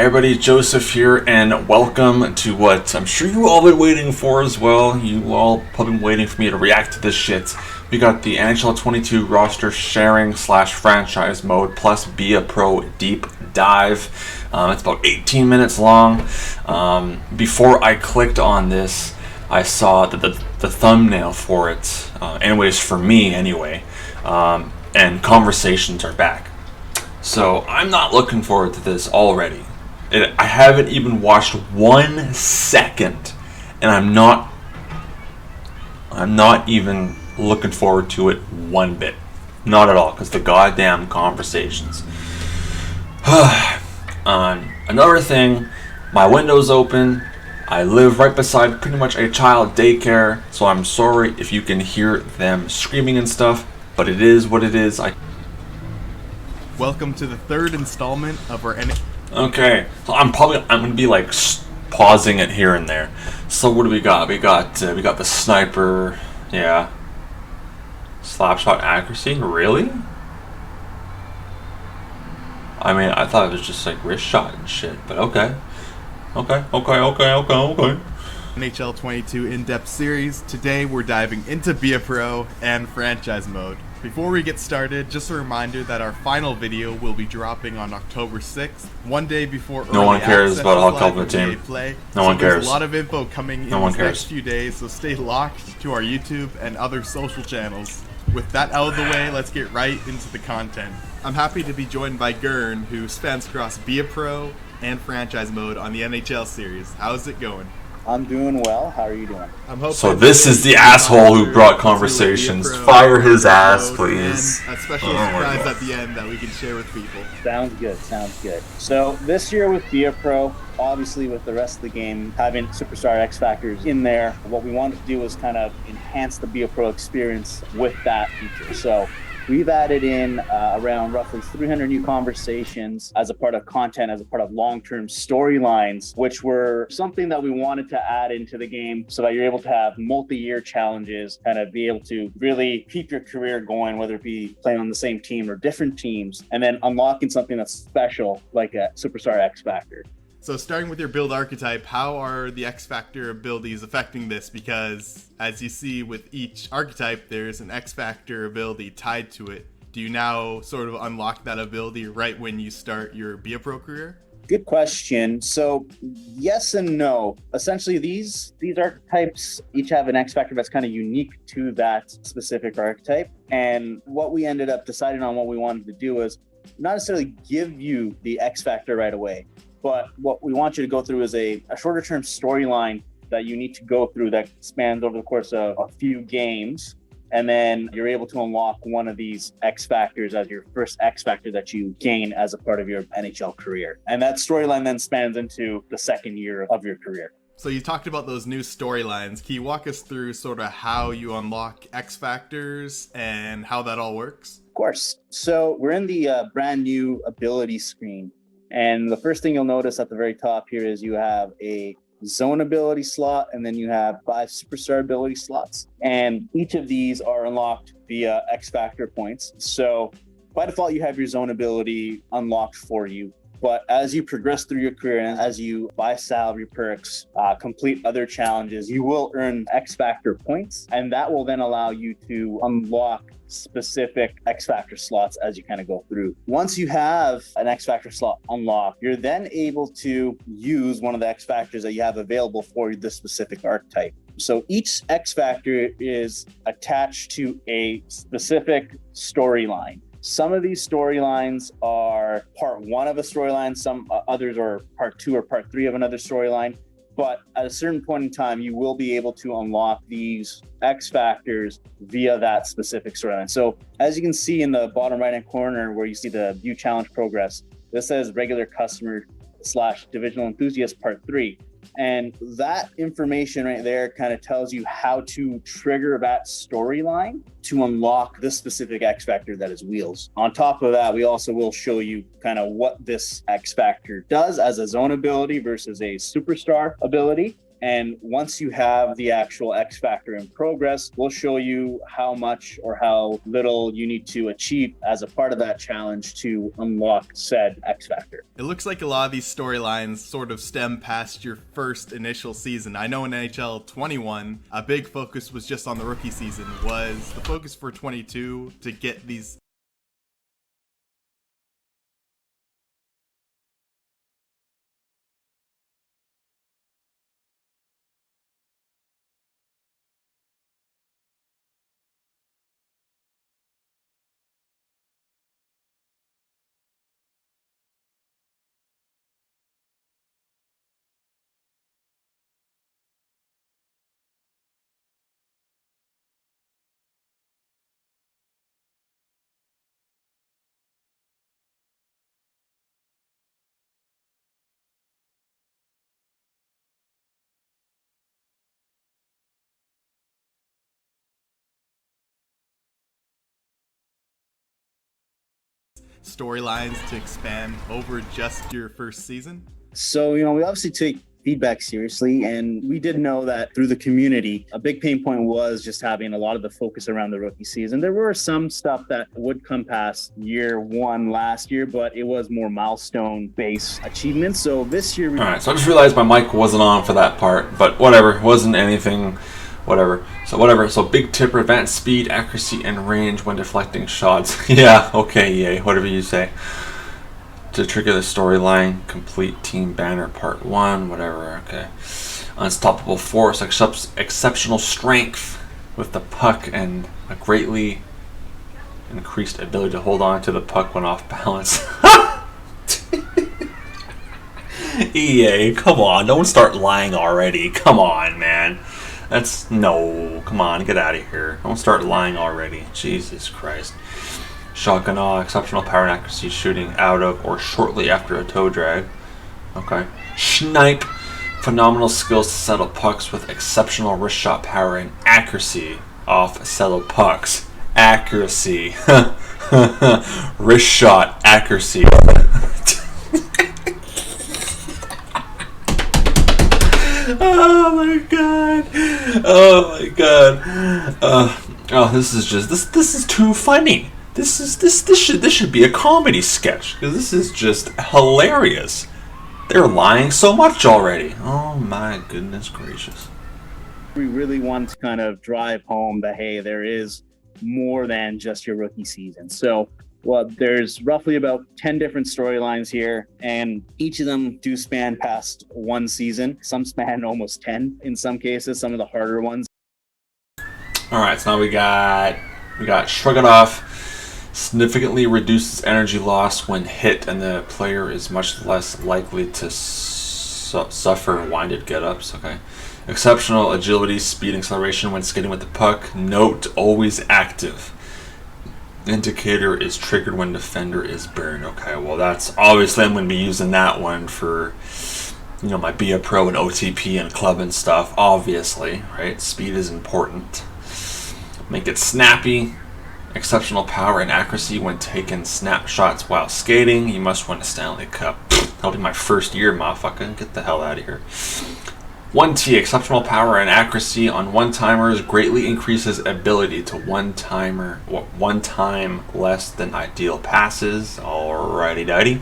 Everybody, Joseph here, and welcome to what I'm sure you all been waiting for as well. You all have been waiting for me to react to this shit. We got the NHL 22 roster sharing / franchise mode plus Be a Pro deep dive. It's about 18 minutes long. Before I clicked on this, I saw the thumbnail for it, anyways, for me anyway, and conversations are back. So I'm not looking forward to this already. I haven't even watched 1 second, and I'm not even looking forward to it one bit. Not at all, because the goddamn conversations. Another thing, my window's open. I live right beside pretty much a child daycare, so I'm sorry if you can hear them screaming and stuff, but it is what it is. Welcome to the third installment of our Okay, so I'm gonna be like pausing it here and there. So what do we got? We got the sniper, yeah. Slap shot accuracy, really? I mean, I thought it was just like wrist shot and shit, but okay. NHL 22 in-depth series. Today we're diving into Be a Pro and franchise mode. Before we get started, just a reminder that our final video will be dropping on October 6th, one day before no one cares about Hulk Ultimate Team. Play. No one cares. There's a lot of info coming in these next few days, so stay locked to our YouTube and other social channels. With that out of the way, let's get right into the content. I'm happy to be joined by Gurn, who spans across Be a Pro and franchise mode on the NHL series. How's it going? I'm doing well. How are you doing? So this is the asshole who brought conversations. Fire his ass, please. A special surprise at the end that we can share with people. Sounds good. So this year with Be a Pro, obviously with the rest of the game, having Superstar X Factors in there, what we wanted to do was kind of enhance the Be a Pro experience with that feature. So we've added in around roughly 300 new conversations as a part of content, as a part of long-term storylines, which were something that we wanted to add into the game so that you're able to have multi-year challenges, kind of be able to really keep your career going, whether it be playing on the same team or different teams, and then unlocking something that's special like a Superstar X Factor. So starting with your build archetype, how are the X Factor abilities affecting this? Because as you see with each archetype, there's an X Factor ability tied to it. Do you now sort of unlock that ability right when you start your Be a Pro career? Good question. So yes and no. Essentially, these archetypes each have an X Factor that's kind of unique to that specific archetype. And what we ended up deciding on what we wanted to do was not necessarily give you the X Factor right away, but what we want you to go through is a shorter term storyline that you need to go through that spans over the course of a few games. And then you're able to unlock one of these X Factors as your first X Factor that you gain as a part of your NHL career. And that storyline then spans into the second year of your career. So you talked about those new storylines. Can you walk us through sort of how you unlock X Factors and how that all works? Of course. So we're in the brand new ability screen. And the first thing you'll notice at the very top here is you have a zone ability slot, and then you have 5 superstar ability slots. And each of these are unlocked via X Factor points. So by default, you have your zone ability unlocked for you. But as you progress through your career and as you buy salary perks, complete other challenges, you will earn X Factor points. And that will then allow you to unlock specific X Factor slots as you kind of go through. Once you have an X Factor slot unlocked, you're then able to use one of the X Factors that you have available for this specific archetype. So each X Factor is attached to a specific storyline. Some of these storylines are part 1 of a storyline, some others are part 2 or part 3 of another storyline. But at a certain point in time, you will be able to unlock these X Factors via that specific storyline. So as you can see in the bottom right-hand corner where you see the view challenge progress, this says regular customer / divisional enthusiast part 3. And that information right there kind of tells you how to trigger that storyline to unlock this specific X Factor that is Wheels. On top of that, we also will show you kind of what this X Factor does as a zone ability versus a superstar ability. And once you have the actual X Factor in progress, we'll show you how much or how little you need to achieve as a part of that challenge to unlock said X Factor. It looks like a lot of these storylines sort of stem past your first initial season. I know in NHL 21, a big focus was just on the rookie season. Was the focus for 22 to get these storylines to expand over just your first season? So, we obviously take feedback seriously, and we did know that through the community, a big pain point was just having a lot of the focus around the rookie season. There were some stuff that would come past year one last year, but it was more milestone-based achievements. So this year... All right, so I just realized my mic wasn't on for that part, but whatever. It wasn't anything... Whatever. So big tipper, advanced speed, accuracy, and range when deflecting shots. Yeah, okay, yay, whatever you say. To trigger the storyline, complete team banner part 1, whatever, okay. Unstoppable force, exceptional strength with the puck, and a greatly increased ability to hold on to the puck when off balance. EA, come on, don't start lying already. Come on, man. Come on, get out of here. Don't start lying already. Jesus Christ. Shotgun awe, exceptional power and accuracy shooting out of or shortly after a toe drag. Okay. Snipe, phenomenal skills to settle pucks with exceptional wrist shot power and accuracy off settled pucks. Accuracy. Wrist shot accuracy. Oh my god! Oh my god! This is too funny. This should be a comedy sketch because this is just hilarious. They're lying so much already. Oh my goodness gracious! We really want to kind of drive home that hey, there is more than just your rookie season. So. Well, there's roughly about 10 different storylines here, and each of them do span past one season. Some span almost 10 in some cases, some of the harder ones. All right, so now we got Shrug It Off. Significantly reduces energy loss when hit, and the player is much less likely to suffer winded get-ups. Okay. Exceptional agility, speed, acceleration when skating with the puck. Note, always active. Indicator is triggered when defender is burned. Okay, well that's obviously I'm going to be using that one for my Be a Pro and OTP and club and stuff, obviously, right? Speed is important. Make it snappy. Exceptional power and accuracy when taking snapshots while skating. You must win a Stanley Cup. That'll be my first year, motherfucker. Get the hell out of here. 1T, exceptional power and accuracy on one-timers greatly increases ability to one time less than ideal passes. Alrighty dighty.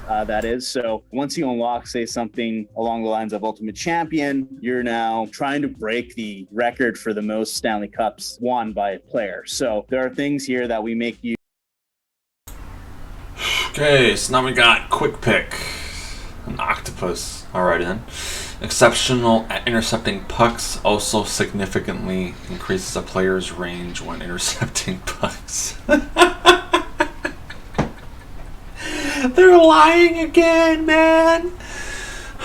That is. So once you unlock, say, something along the lines of Ultimate Champion, you're now trying to break the record for the most Stanley Cups won by a player. So there are things here that we make you. Okay, so now we got Quick Pick. An octopus. Alrighty then. Exceptional at intercepting pucks, also significantly increases a player's range when intercepting pucks. They're lying again, man.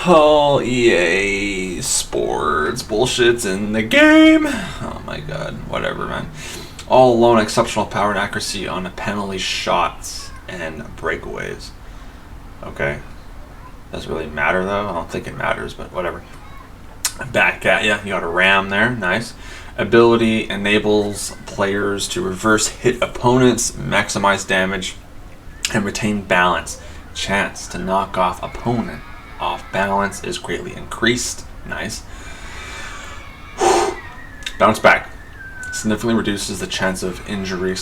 Oh, EA Sports bullshit's in the game. Oh my god, whatever, man. All alone, exceptional power and accuracy on penalty shots and breakaways. Okay. Doesn't really matter though. I don't think it matters, but whatever. Back at ya. You got a ram there. Nice. Ability enables players to reverse hit opponents, maximize damage, and retain balance. Chance to knock off opponent off balance is greatly increased. Nice. Bounce back. Significantly reduces the chance of injury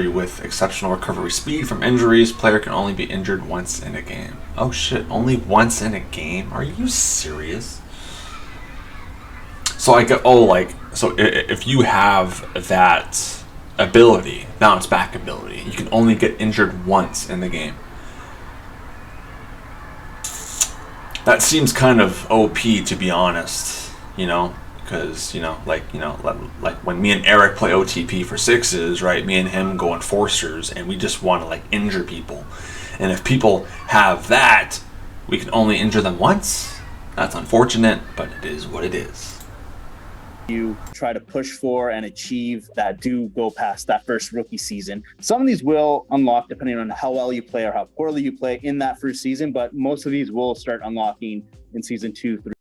with exceptional recovery speed from injuries. Player can only be injured once in a game. Oh shit, only once in a game? Are you serious? So if you have that ability, bounce back ability, you can only get injured once in the game. That seems kind of OP, to be honest, because like when me and Eric play OTP for sixes, right? Me and him go enforcers, and we just want to like injure people. And if people have that, we can only injure them once. That's unfortunate, but it is what it is. You try to push for and achieve that do go past that first rookie season. Some of these will unlock depending on how well you play or how poorly you play in that first season, but most of these will start unlocking in season 2, 3.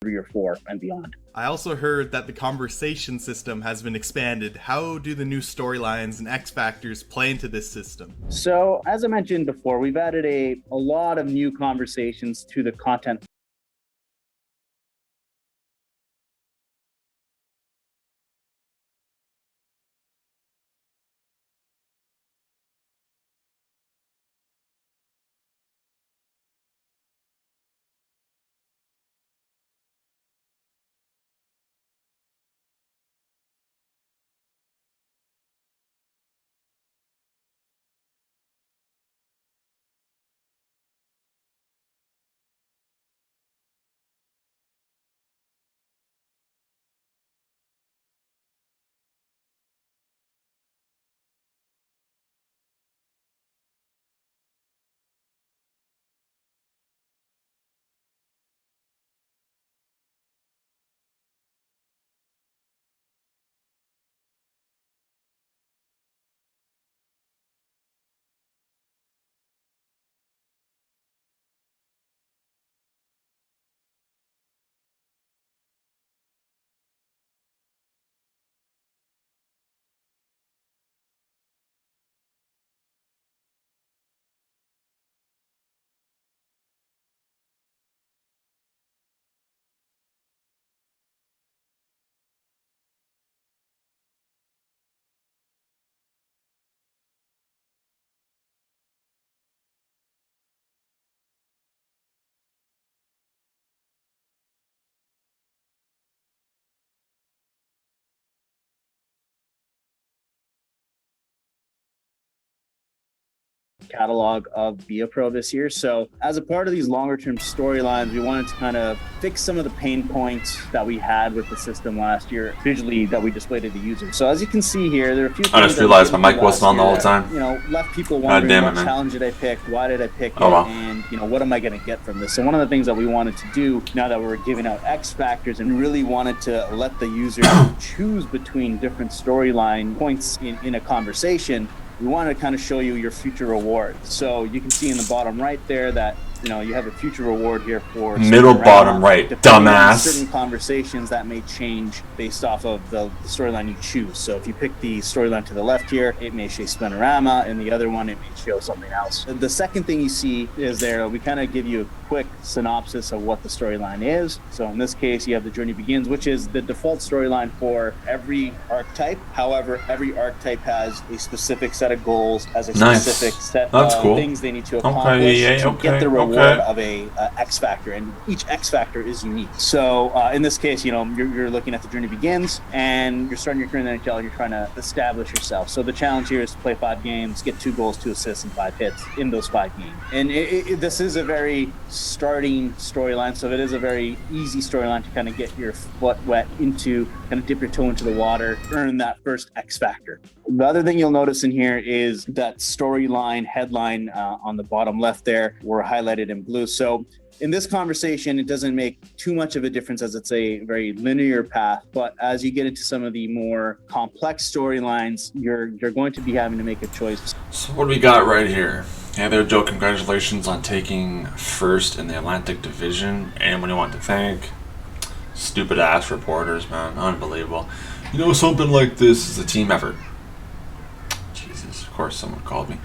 Or 4 and beyond. I also heard that the conversation system has been expanded. How do the new storylines and X Factors play into this system? So, as I mentioned before, we've added a lot of new conversations to the content. Catalog of BioPro this year. So as a part of these longer term storylines, we wanted to kind of fix some of the pain points that we had with the system last year visually that we displayed to the user. So as you can see here, there are a few things I just realized my mic wasn't on the whole time. Left people wondering what challenge did I pick, why did I pick it, and what am I going to get from this? So one of the things that we wanted to do now that we're giving out X Factors and really wanted to let the user choose between different storyline points in a conversation, we wanted to kind of show you your future rewards. So you can see in the bottom right there that you have a future reward here for middle bottom right, dumbass. Certain conversations that may change based off of the storyline you choose. So if you pick the storyline to the left here, it may show Spinorama, and the other one, it may show something else. The second thing you see is there, we kind of give you a quick synopsis of what the storyline is. So in this case, you have The Journey Begins, which is the default storyline for every archetype. However, every archetype has a specific set of goals, has a specific set of things they need to accomplish to get the reward of a X Factor, and each X Factor is unique. So in this case, you're looking at The Journey Begins, and you're starting your career in the NHL, and you're trying to establish yourself. So the challenge here is to play 5 games, get 2 goals, 2 assists, and 5 hits in those 5 games. And this is a very starting storyline, so it is a very easy storyline to kind of get your foot wet into, kind of dip your toe into the water, earn that first X Factor. The other thing you'll notice in here is that storyline headline on the bottom left there were highlighted in blue. So in this conversation, it doesn't make too much of a difference as it's a very linear path, but as you get into some of the more complex storylines, you're going to be having to make a choice. So what do we got right here? Hey there, Joe. Congratulations on taking first in the Atlantic Division. Anyone you want to thank? Stupid ass reporters, man. Unbelievable. Something like this is a team effort. Jesus, of course someone called me.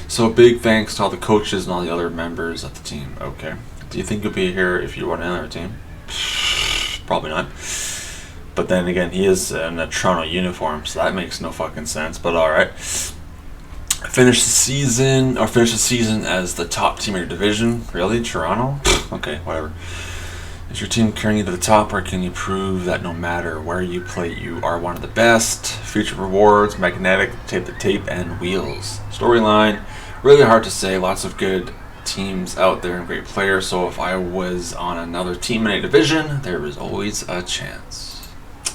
So big thanks to all the coaches and all the other members of the team. Okay. Do you think you'll be here if you were on another team? Probably not. But then again, he is in a Toronto uniform, so that makes no fucking sense. But alright. Finish the season as the top team in your division. Really? Toronto? Okay, whatever. Is your team carrying you to the top, or can you prove that no matter where you play, you are one of the best? Future rewards, magnetic, tape the tape, and wheels. Storyline, really hard to say. Lots of good teams out there and great players, so if I was on another team in a division, there was always a chance.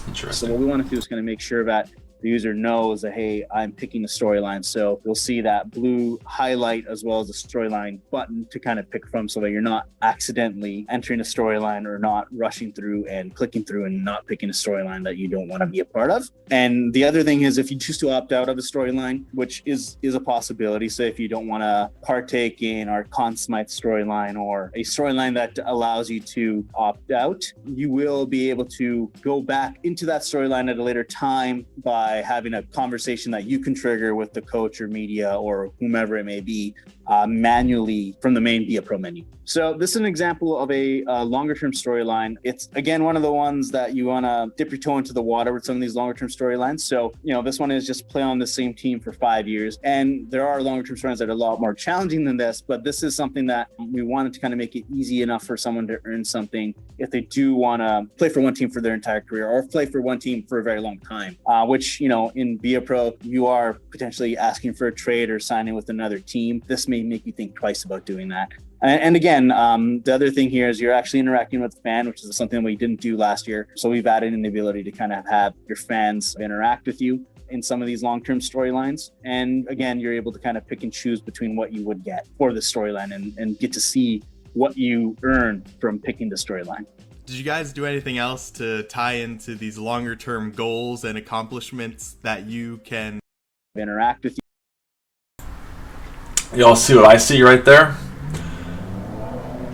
Interesting. So what we want to do is kind of make sure that the user knows that, hey, I'm picking a storyline. So you'll see that blue highlight as well as the storyline button to kind of pick from, so that you're not accidentally entering a storyline or not rushing through and clicking through and not picking a storyline that you don't want to be a part of. And the other thing is, if you choose to opt out of a storyline, which is a possibility, so if you don't want to partake in our Conn Smythe storyline or a storyline that allows you to opt out, you will be able to go back into that storyline at a later time by having a conversation that you can trigger with the coach or media or whomever it may be manually from the main Be a Pro menu. So this is an example of a longer term storyline. It's again one of the ones that you want to dip your toe into the water with some of these longer term storylines. So this one is just play on the same team for 5 years, and there are longer term storylines that are a lot more challenging than this, but this is something that we wanted to kind of make it easy enough for someone to earn something if they do want to play for one team for their entire career or play for one team for a very long time, which in Be a Pro, you are potentially asking for a trade or signing with another team. This may make you think twice about doing that. And again, the other thing here is you're actually interacting with the fan, which is something we didn't do last year. So we've added in the ability to kind of have your fans interact with you in some of these long-term storylines. And again, you're able to kind of pick and choose between what you would get for the storyline and get to see what you earn from picking the storyline. Did you guys do anything else to tie into these longer term goals and accomplishments that you can interact with you? Y'all see what I see right there?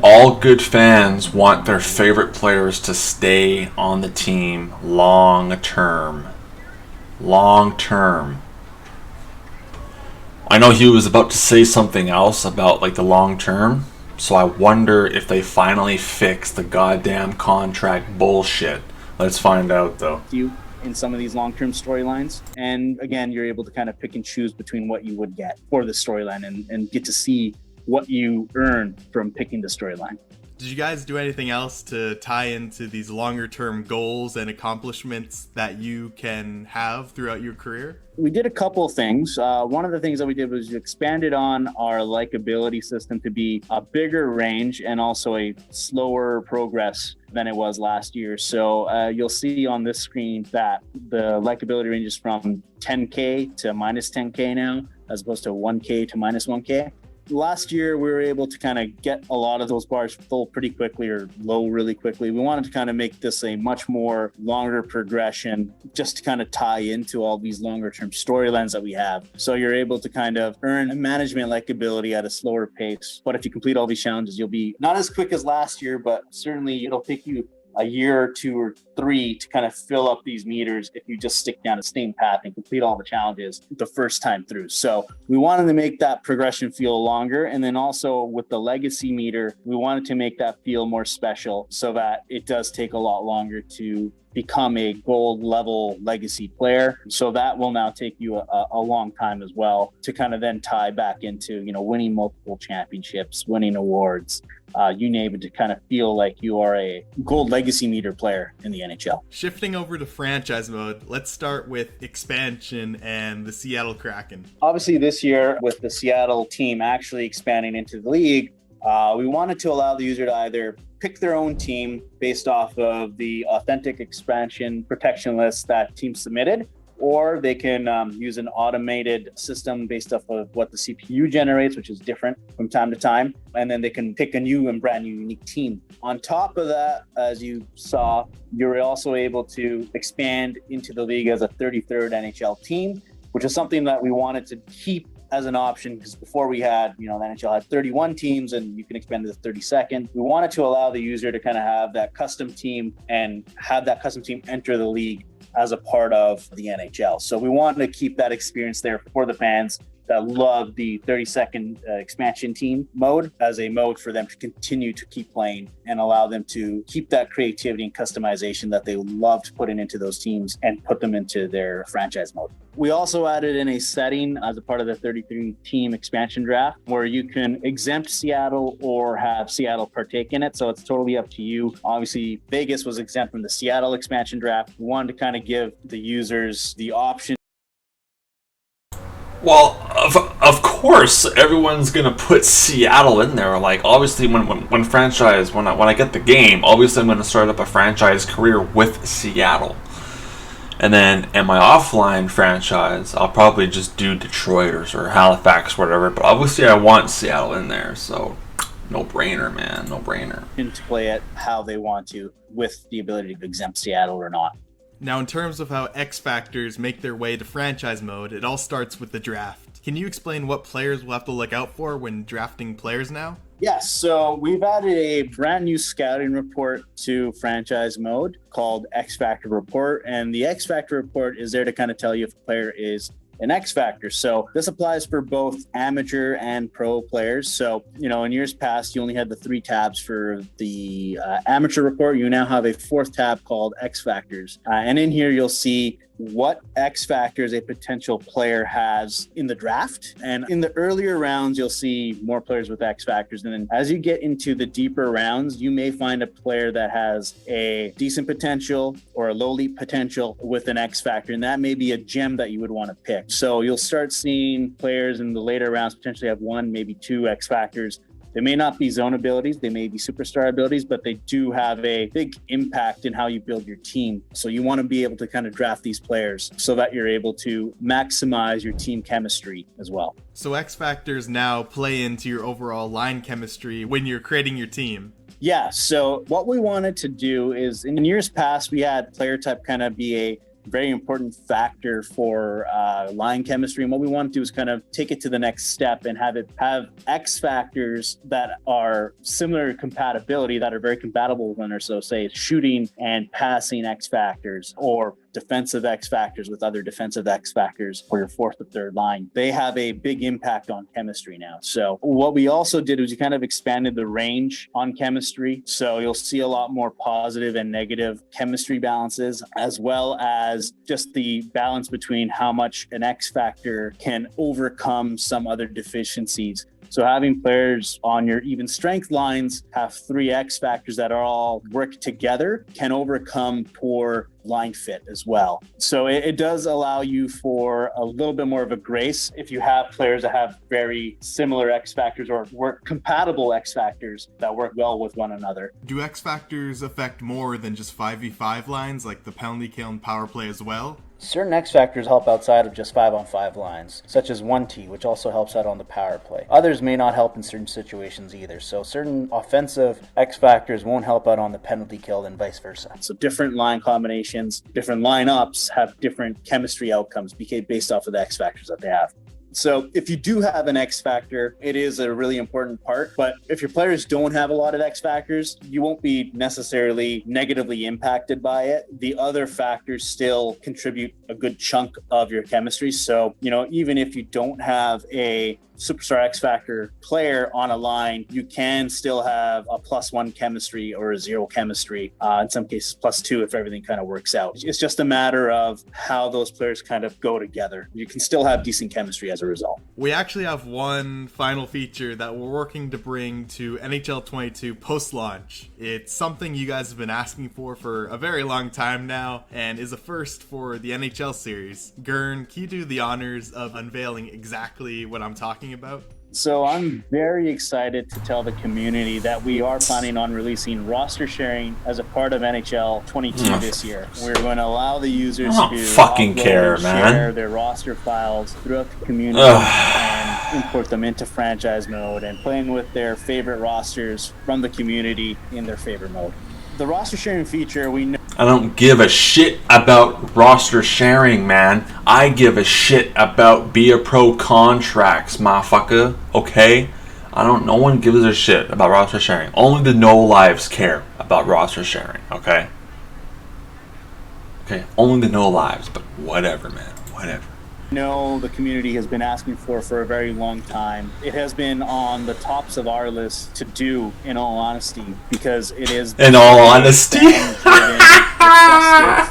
All good fans want their favorite players to stay on the team long term. Long term. I know he was about to say something else about the long term. So I wonder if they finally fix the goddamn contract bullshit. Let's find out, though. You in some of these long-term storylines, and again, you're able to kind of pick and choose between what you would get for the storyline and get to see what you earn from picking the storyline. Did you guys do anything else to tie into these longer term goals and accomplishments that you can have throughout your career? We did a couple of things. One of the things that we did was we expanded on our likability system to be a bigger range and also a slower progress than it was last year. So you'll see on this screen that the likability range is from 10K to minus 10K now, as opposed to 1K to minus 1K. last year we were able to kind of get a lot of those bars full pretty quickly or low really quickly. We wanted to kind of make this a much more longer progression just to kind of tie into all these longer term storylines that we have. So you're able to kind of earn a management-like ability at a slower pace. But if you complete all these challenges, you'll be not as quick as last year, but certainly it'll take you a year or 2 or 3 to kind of fill up these meters if you just stick down the same path and complete all the challenges the first time through. So we wanted to make that progression feel longer. And then also with the legacy meter, we wanted to make that feel more special so that it does take a lot longer to become a gold level legacy player. So that will now take you a long time as well to kind of then tie back into, winning multiple championships, winning awards, you name it, to kind of feel like you are a gold legacy meter player in the NHL. Shifting over to franchise mode, let's start with expansion and the Seattle Kraken. Obviously this year with the Seattle team actually expanding into the league, we wanted to allow the user to either pick their own team based off of the authentic expansion protection list that team submitted, or they can use an automated system based off of what the CPU generates, which is different from time to time. And then they can pick a new and brand new unique team. On top of that, as you saw, you're also able to expand into the league as a 33rd NHL team, which is something that we wanted to keep as an option, because before we had, the NHL had 31 teams and you can expand to the 32nd. We wanted to allow the user to kind of have that custom team and have that custom team enter the league as a part of the NHL. So we wanted to keep that experience there for the fans that love the 32nd expansion team mode as a mode for them to continue to keep playing and allow them to keep that creativity and customization that they loved putting into those teams and put them into their franchise mode. We also added in a setting as a part of the 33 team expansion draft where you can exempt Seattle or have Seattle partake in it. So it's totally up to you. Obviously, Vegas was exempt from the Seattle expansion draft. We wanted to kind of give the users the option. Well, of course, everyone's gonna put Seattle in there. Like, obviously, when I get the game, obviously I'm gonna start up a franchise career with Seattle, and then in my offline franchise, I'll probably just do Detroit or Halifax, whatever. But obviously, I want Seattle in there, so no brainer, man, no brainer. To play it how they want to, with the ability to exempt Seattle or not. Now, in terms of how X Factors make their way to franchise mode, it all starts with the draft. Can you explain what players will have to look out for when drafting players now? Yes, so we've added a brand new scouting report to franchise mode called X Factor Report. And the X Factor Report is there to kind of tell you if a player is an X Factor. So this applies for both amateur and pro players. So, in years past, you only had the 3 tabs for the amateur report. You now have a 4th tab called X Factors. And in here, you'll see what X factors a potential player has in the draft. And in the earlier rounds, you'll see more players with X factors. And then as you get into the deeper rounds, you may find a player that has a decent potential or a low leap potential with an X factor. And that may be a gem that you would want to pick. So you'll start seeing players in the later rounds potentially have 1, maybe 2 X factors. They may not be zone abilities, they may be superstar abilities, but they do have a big impact in how you build your team. So you want to be able to kind of draft these players so that you're able to maximize your team chemistry as well. So X factors now play into your overall line chemistry when you're creating your team. Yeah, so what we wanted to do is in years past, we had player type kind of be a very important factor for line chemistry. And what we want to do is kind of take it to the next step and have X factors that are similar compatibility, that are very compatible with one another. So say shooting and passing X factors, or defensive X factors with other defensive X factors for your 4th or 3rd line. They have a big impact on chemistry now. So what we also did was we kind of expanded the range on chemistry. So you'll see a lot more positive and negative chemistry balances, as well as just the balance between how much an X factor can overcome some other deficiencies. So having players on your even strength lines have 3 X factors that are all work together can overcome poor line fit as well. So it does allow you for a little bit more of a grace if you have players that have very similar X factors or work compatible X factors that work well with one another. Do X factors affect more than just 5v5 lines, like the penalty kill and power play as well? Certain X factors help outside of just 5-on-5 lines, such as 1T, which also helps out on the power play. Others may not help in certain situations either, so certain offensive X factors won't help out on the penalty kill and vice versa. So different line combinations, different lineups have different chemistry outcomes based off of the X factors that they have. So if you do have an X factor, it is a really important part. But if your players don't have a lot of X factors, you won't be necessarily negatively impacted by it. The other factors still contribute a good chunk of your chemistry. So, even if you don't have a Superstar X Factor player on a line, you can still have a +1 chemistry or a 0 chemistry, in some cases +2 if everything kind of works out. It's just a matter of how those players kind of go together. You can still have decent chemistry as a result. We actually have one final feature that we're working to bring to NHL 22 post-launch. It's something you guys have been asking for a very long time now, and is a first for the NHL series. Gurn, can you do the honors of unveiling exactly what I'm talking about? So I'm very excited to tell the community that we are planning on releasing roster sharing as a part of NHL 22 this year. We're going to allow the users to share their roster files throughout the community and import them into franchise mode and playing with their favorite rosters from the community in their favorite mode. The roster sharing feature, we know. I don't give a shit about roster sharing, man. I give a shit about Be a Pro contracts, motherfucker. Okay? No one gives a shit about roster sharing. Only the no lives care about roster sharing, okay? Okay, only the no lives, but whatever, man. Whatever. No, the community has been asking for a very long time. It has been on the tops of our list to do, in all honesty, because it is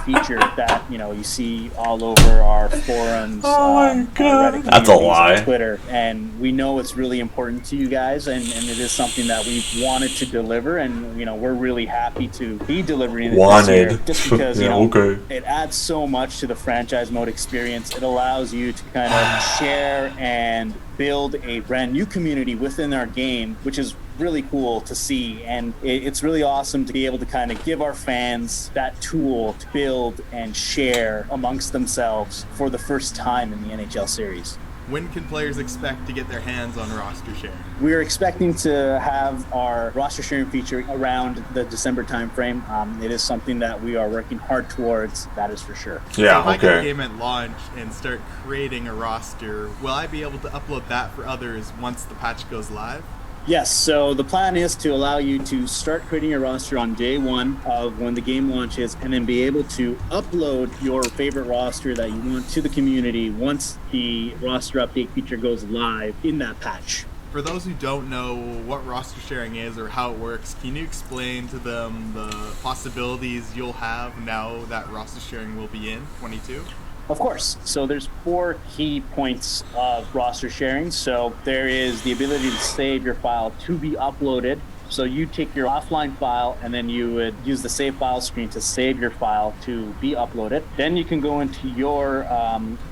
feature that you see all over our forums, Reddit, that's a lie. Twitter, and we know it's really important to you guys, and it is something that we've wanted to deliver, and we're really happy to be delivering it this year, just because it adds so much to the franchise mode experience. It allows you to kind of share and build a brand new community within our game, which is really cool to see, and it's really awesome to be able to kind of give our fans that tool to build and share amongst themselves for the first time in the NHL series. When can players expect to get their hands on roster sharing? We're expecting to have our roster sharing feature around the December timeframe. It is something that we are working hard towards, that is for sure. Yeah, so if I get a game at launch and start creating a roster, will I be able to upload that for others once the patch goes live? Yes, so the plan is to allow you to start creating your roster on day one of when the game launches, and then be able to upload your favorite roster that you want to the community once the roster update feature goes live in that patch. For those who don't know what roster sharing is or how it works, can you explain to them the possibilities you'll have now that roster sharing will be in 22? Of course. So there's 4 key points of roster sharing. So there is the ability to save your file to be uploaded. So you take your offline file and then you would use the save file screen to save your file to be uploaded. Then you can go into your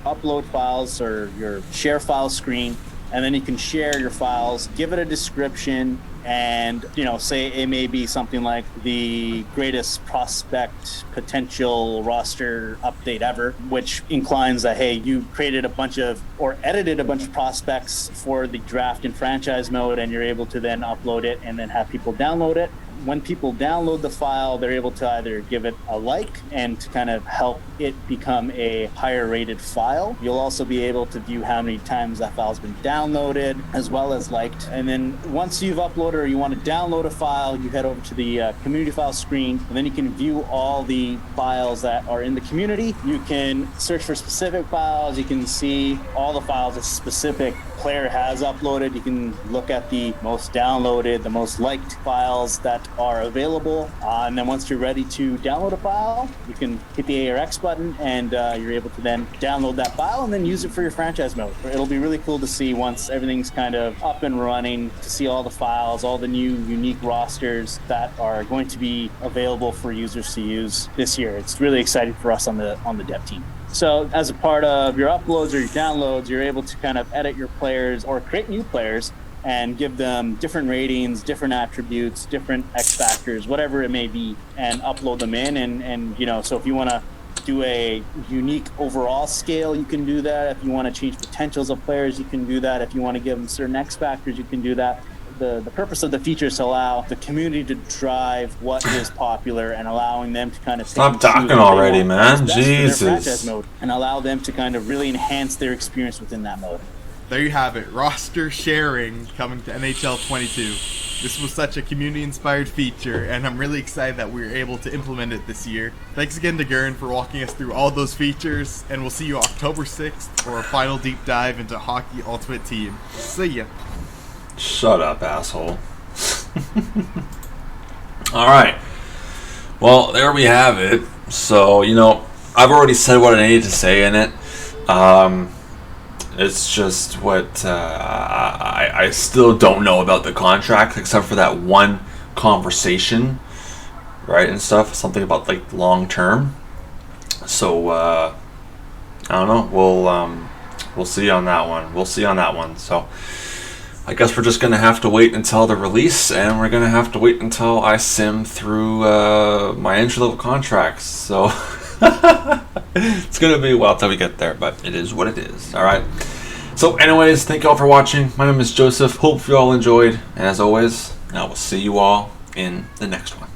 upload files or your share file screen, and then you can share your files, give it a description, and say it may be something like the greatest prospect potential roster update ever, which inclines that, hey, you created a bunch of or edited a bunch of prospects for the draft and franchise mode, and you're able to then upload it and then have people download it. When people download the file, they're able to either give it a like and to kind of help it become a higher rated file. You'll also be able to view how many times that file's been downloaded as well as liked. And then once you've uploaded or you want to download a file, you head over to the community file screen, and then you can view all the files that are in the community. You can search for specific files. You can see all the files that specific player has uploaded, you can look at the most downloaded, the most liked files that are available. And then once you're ready to download a file, you can hit the A or X button, and you're able to then download that file and then use it for your franchise mode. It'll be really cool to see once everything's kind of up and running, to see all the files, all the new unique rosters that are going to be available for users to use this year. It's really exciting for us on the dev team. So as a part of your uploads or your downloads, you're able to kind of edit your players or create new players and give them different ratings, different attributes, different X factors, whatever it may be, and upload them in. And you know, so if you want to do a unique overall scale, you can do that. If you want to change potentials of players, you can do that. If you want to give them certain X factors, you can do that. The purpose of the feature is to allow the community to drive what is popular and allowing them to kind of stop talking already, man. Jesus. Mode, and allow them to kind of really enhance their experience within that mode. There you have it, roster sharing coming to NHL 22. This was such a community-inspired feature, and I'm really excited that we were able to implement it this year. Thanks again to Gurn for walking us through all those features, and we'll see you October 6th for a final deep dive into Hockey Ultimate Team. See ya. Shut up, asshole. Alright. Well, there we have it. So, you know, I've already said what I needed to say in it. It's just what I still don't know about the contract, except for that one conversation, right, and stuff. Something about, like, long term. So, I don't know. We'll see on that one. So, I guess we're just going to have to wait until the release, and we're going to have to wait until I sim through my entry-level contracts. So it's going to be a while till we get there, but it is what it is. All right. So anyways, thank you all for watching. My name is Joseph. Hope you all enjoyed. And as always, I will see you all in the next one.